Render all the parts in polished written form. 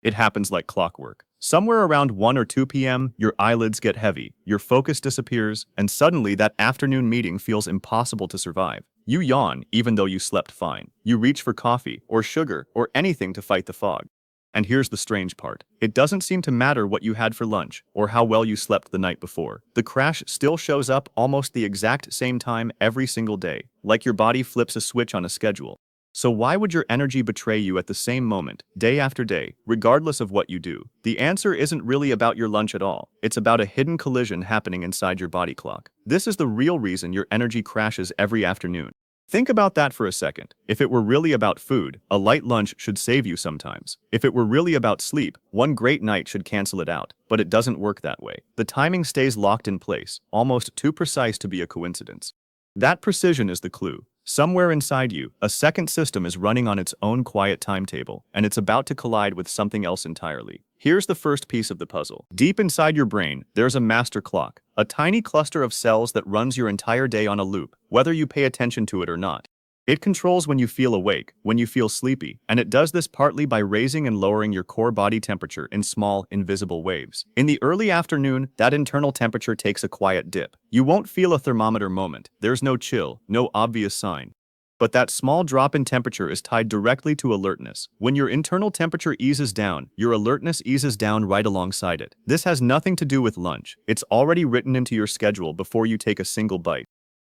It happens like clockwork. Somewhere around 1 or 2 p.m., your eyelids get heavy, your focus disappears, and suddenly that afternoon meeting feels impossible to survive. You yawn even though you slept fine. You reach for coffee or sugar or anything to fight the fog. And here's the strange part. It doesn't seem to matter what you had for lunch or how well you slept the night before. The crash still shows up almost the exact same time every single day, like your body flips a switch on a schedule. So why would your energy betray you at the same moment, day after day, regardless of what you do? The answer isn't really about your lunch at all. It's about a hidden collision happening inside your body clock. This is the real reason your energy crashes every afternoon. Think about that for a second. If it were really about food, a light lunch should save you sometimes. If it were really about sleep, one great night should cancel it out. But it doesn't work that way. The timing stays locked in place, almost too precise to be a coincidence. That precision is the clue. Somewhere inside you, a second system is running on its own quiet timetable, and it's about to collide with something else entirely. Here's the first piece of the puzzle. Deep inside your brain, there's a master clock, a tiny cluster of cells that runs your entire day on a loop, whether you pay attention to it or not. It controls when you feel awake, when you feel sleepy, and it does this partly by raising and lowering your core body temperature in small, invisible waves. In the early afternoon, that internal temperature takes a quiet dip. You won't feel a thermometer moment. There's no chill, no obvious sign. But that small drop in temperature is tied directly to alertness. When your internal temperature eases down, your alertness eases down right alongside it. This has nothing to do with lunch. It's already written into your schedule before you take a single bite.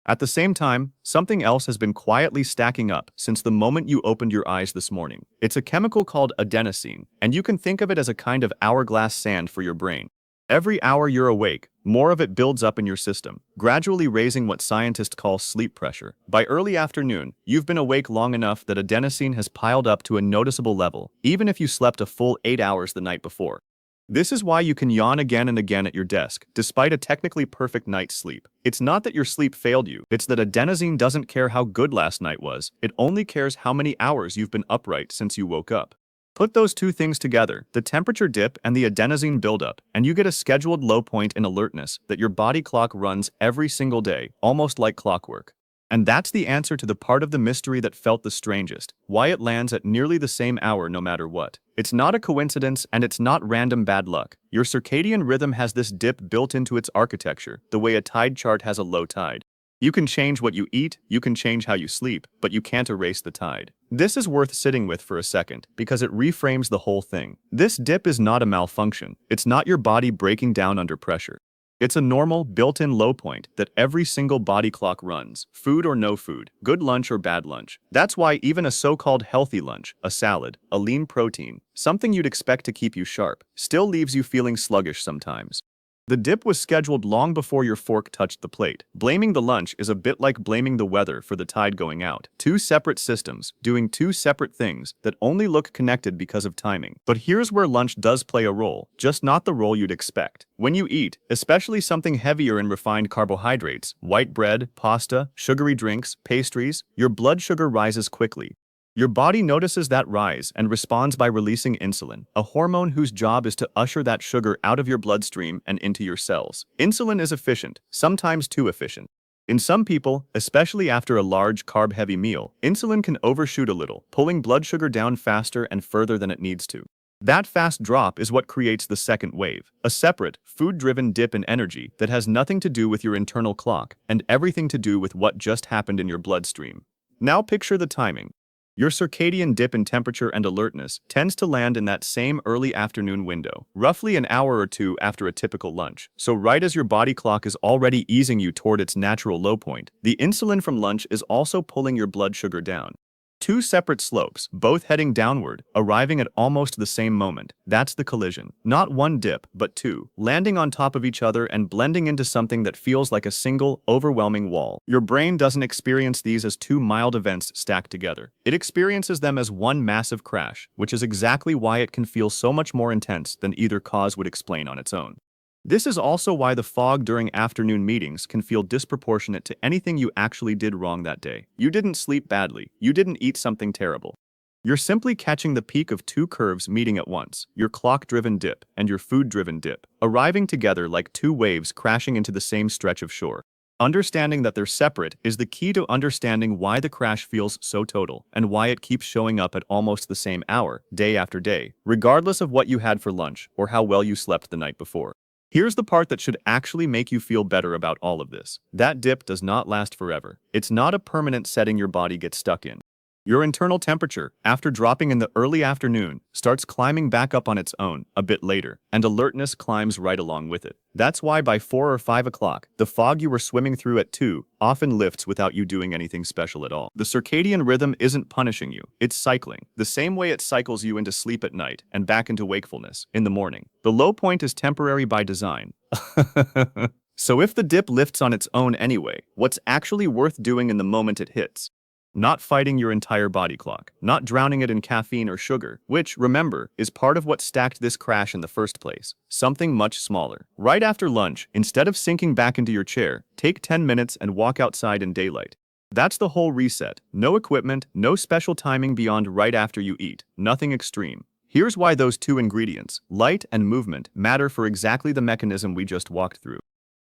At the same time, something else has been quietly stacking up since the moment you opened your eyes this morning. It's a chemical called adenosine, and you can think of it as a kind of hourglass sand for your brain. Every hour you're awake, more of it builds up in your system, gradually raising what scientists call sleep pressure. By early afternoon, you've been awake long enough that adenosine has piled up to a noticeable level, even if you slept a full 8 hours the night before. This is why you can yawn again and again at your desk, despite a technically perfect night's sleep. It's not that your sleep failed you, it's that adenosine doesn't care how good last night was, it only cares how many hours you've been upright since you woke up. Put those two things together, the temperature dip and the adenosine buildup, and you get a scheduled low point in alertness that your body clock runs every single day, almost like clockwork. And that's the answer to the part of the mystery that felt the strangest, why it lands at nearly the same hour no matter what. It's not a coincidence and it's not random bad luck. Your circadian rhythm has this dip built into its architecture, the way a tide chart has a low tide. You can change what you eat, you can change how you sleep, but you can't erase the tide. This is worth sitting with for a second, because it reframes the whole thing. This dip is not a malfunction. It's not your body breaking down under pressure. It's a normal, built-in low point that every single body clock runs, food or no food, good lunch or bad lunch. That's why even a so-called healthy lunch, a salad, a lean protein, something you'd expect to keep you sharp, still leaves you feeling sluggish sometimes. The dip was scheduled long before your fork touched the plate. Blaming the lunch is a bit like blaming the weather for the tide going out. Two separate systems, doing two separate things that only look connected because of timing. But here's where lunch does play a role, just not the role you'd expect. When you eat, especially something heavier in refined carbohydrates, white bread, pasta, sugary drinks, pastries, your blood sugar rises quickly. Your body notices that rise and responds by releasing insulin, a hormone whose job is to usher that sugar out of your bloodstream and into your cells. Insulin is efficient, sometimes too efficient. In some people, especially after a large carb-heavy meal, insulin can overshoot a little, pulling blood sugar down faster and further than it needs to. That fast drop is what creates the second wave, a separate, food-driven dip in energy that has nothing to do with your internal clock and everything to do with what just happened in your bloodstream. Now picture the timing. Your circadian dip in temperature and alertness tends to land in that same early afternoon window, roughly an hour or two after a typical lunch. So right as your body clock is already easing you toward its natural low point, the insulin from lunch is also pulling your blood sugar down. Two separate slopes, both heading downward, arriving at almost the same moment. That's the collision. Not one dip, but two, landing on top of each other and blending into something that feels like a single, overwhelming wall. Your brain doesn't experience these as two mild events stacked together. It experiences them as one massive crash, which is exactly why it can feel so much more intense than either cause would explain on its own. This is also why the fog during afternoon meetings can feel disproportionate to anything you actually did wrong that day. You didn't sleep badly. You didn't eat something terrible. You're simply catching the peak of two curves meeting at once, your clock-driven dip and your food-driven dip, arriving together like two waves crashing into the same stretch of shore. Understanding that they're separate is the key to understanding why the crash feels so total and why it keeps showing up at almost the same hour, day after day, regardless of what you had for lunch or how well you slept the night before. Here's the part that should actually make you feel better about all of this. That dip does not last forever. It's not a permanent setting your body gets stuck in. Your internal temperature, after dropping in the early afternoon, starts climbing back up on its own a bit later, and alertness climbs right along with it. That's why by 4 or 5 o'clock, the fog you were swimming through at 2 often lifts without you doing anything special at all. The circadian rhythm isn't punishing you, it's cycling, the same way it cycles you into sleep at night and back into wakefulness in the morning. The low point is temporary by design. So if the dip lifts on its own anyway, what's actually worth doing in the moment it hits? Not fighting your entire body clock, not drowning it in caffeine or sugar, which, remember, is part of what stacked this crash in the first place. Something much smaller. Right after lunch, instead of sinking back into your chair, take 10 minutes and walk outside in daylight. That's the whole reset. No equipment, no special timing beyond right after you eat. Nothing extreme. Here's why those two ingredients, light and movement, matter for exactly the mechanism we just walked through.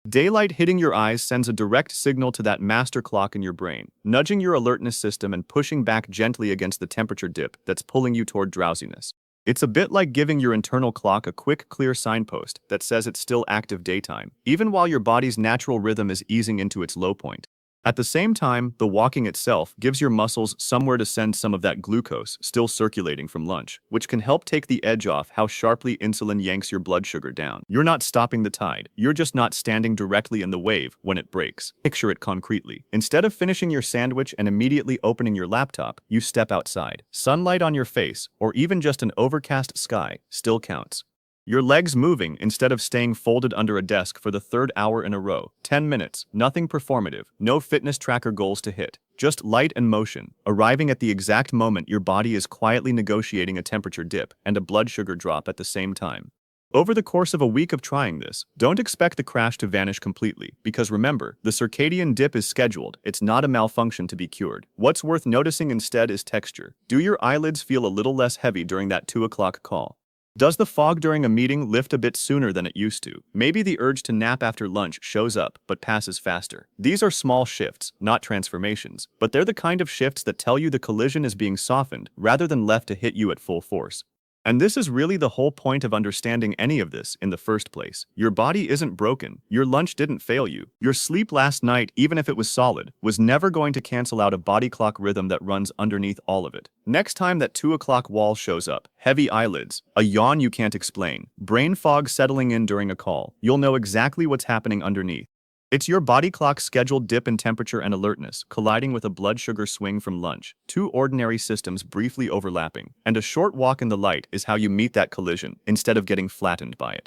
Daylight hitting your eyes sends a direct signal to that master clock in your brain, nudging your alertness system and pushing back gently against the temperature dip that's pulling you toward drowsiness. It's a bit like giving your internal clock a quick, clear signpost that says it's still active daytime, even while your body's natural rhythm is easing into its low point. At the same time, the walking itself gives your muscles somewhere to send some of that glucose still circulating from lunch, which can help take the edge off how sharply insulin yanks your blood sugar down. You're not stopping the tide, you're just not standing directly in the wave when it breaks. Picture it concretely. Instead of finishing your sandwich and immediately opening your laptop, you step outside. Sunlight on your face, or even just an overcast sky, still counts. Your legs moving instead of staying folded under a desk for the third hour in a row. 10 minutes, nothing performative, no fitness tracker goals to hit. Just light and motion, arriving at the exact moment your body is quietly negotiating a temperature dip and a blood sugar drop at the same time. Over the course of a week of trying this, don't expect the crash to vanish completely, because remember, the circadian dip is scheduled, it's not a malfunction to be cured. What's worth noticing instead is texture. Do your eyelids feel a little less heavy during that 2 o'clock call? Does the fog during a meeting lift a bit sooner than it used to? Maybe the urge to nap after lunch shows up, but passes faster. These are small shifts, not transformations, but they're the kind of shifts that tell you the collision is being softened rather than left to hit you at full force. And this is really the whole point of understanding any of this in the first place. Your body isn't broken. Your lunch didn't fail you. Your sleep last night, even if it was solid, was never going to cancel out a body clock rhythm that runs underneath all of it. Next time that 2 o'clock wall shows up, heavy eyelids, a yawn you can't explain, brain fog settling in during a call, you'll know exactly what's happening underneath. It's your body clock's scheduled dip in temperature and alertness, colliding with a blood sugar swing from lunch, two ordinary systems briefly overlapping, and a short walk in the light is how you meet that collision, instead of getting flattened by it.